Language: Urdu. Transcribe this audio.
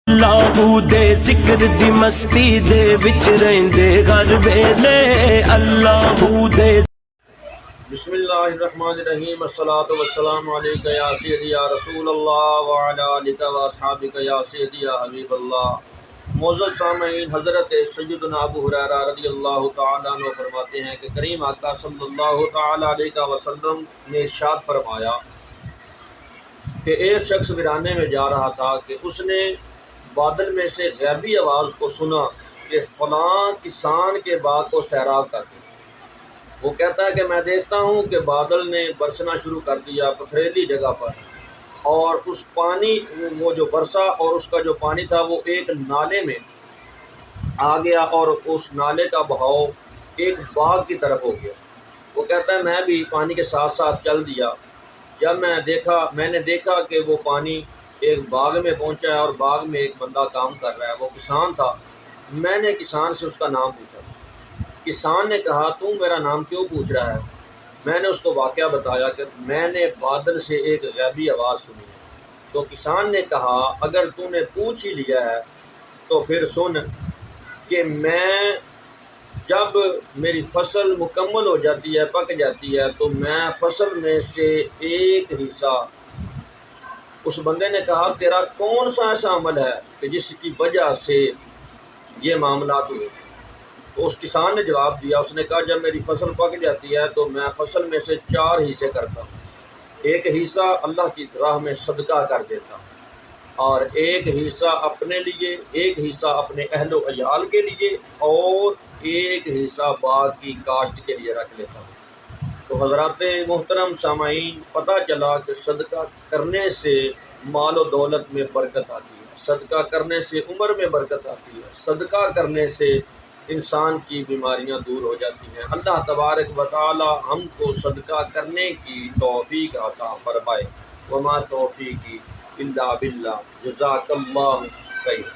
اللہ دے ذکر دی مستی دے وچ رہندے ہر ویلے اللہ دے۔ بسم اللہ الرحمن الرحیم، الصلاۃ والسلام علیک یا سیدی یا رسول اللہ وعلی آلک و اصحابک یا سیدی یا حبیب اللہ۔ معزز سامعین، حضرت سیدنا ابو ہریرہ رضی اللہ تعالیٰ عنہ فرماتے ہیں کہ کریم آقا صلی اللہ تعالیٰ علیہ وسلم نے ارشاد فرمایا کہ ایک شخص ویرانے میں جا رہا تھا کہ اس نے بادل میں سے غیبی آواز کو سنا کہ فلاں کسان کے باغ کو سیراب کر دے۔ وہ کہتا ہے کہ میں دیکھتا ہوں کہ بادل نے برسنا شروع کر دیا پتھریلی جگہ پر، اور اس پانی وہ جو برسا اور اس کا جو پانی تھا وہ ایک نالے میں آ گیا اور اس نالے کا بہاؤ ایک باغ کی طرف ہو گیا۔ وہ کہتا ہے میں بھی پانی کے ساتھ ساتھ چل دیا۔ جب میں نے دیکھا کہ وہ پانی ایک باغ میں پہنچا ہے اور باغ میں ایک بندہ کام کر رہا ہے، وہ کسان تھا۔ میں نے کسان سے اس کا نام پوچھا۔ کسان نے کہا تو میرا نام کیوں پوچھ رہا ہے؟ میں نے اس کو واقعہ بتایا کہ میں نے بادل سے ایک غیبی آواز سنی ہے۔ تو کسان نے کہا اگر تو نے پوچھ ہی لیا ہے تو پھر سن کہ میں جب میری فصل مکمل ہو جاتی ہے، پک جاتی ہے، تو میں فصل میں سے ایک حصہ، اس بندے نے کہا تیرا کون سا ایسا عمل ہے کہ جس کی وجہ سے یہ معاملات ہوئے؟ تو اس کسان نے جواب دیا، اس نے کہا جب میری فصل پک جاتی ہے تو میں فصل میں سے 4 حصے کرتا ہوں۔ ایک حصہ اللہ کی راہ میں صدقہ کر دیتا ہوں، اور ایک حصہ اپنے لیے، ایک حصہ اپنے اہل و عیال کے لیے، اور ایک حصہ باغ کی کاشت کے لیے رکھ لیتا ہوں۔ تو حضرات محترم سامعین، پتہ چلا کہ صدقہ کرنے سے مال و دولت میں برکت آتی ہے، صدقہ کرنے سے عمر میں برکت آتی ہے، صدقہ کرنے سے انسان کی بیماریاں دور ہو جاتی ہیں۔ اللہ تبارک و تعالی ہم کو صدقہ کرنے کی توفیق عطا فرمائے۔ وما توفیقی الا باللہ، جزاک اللہ خیر۔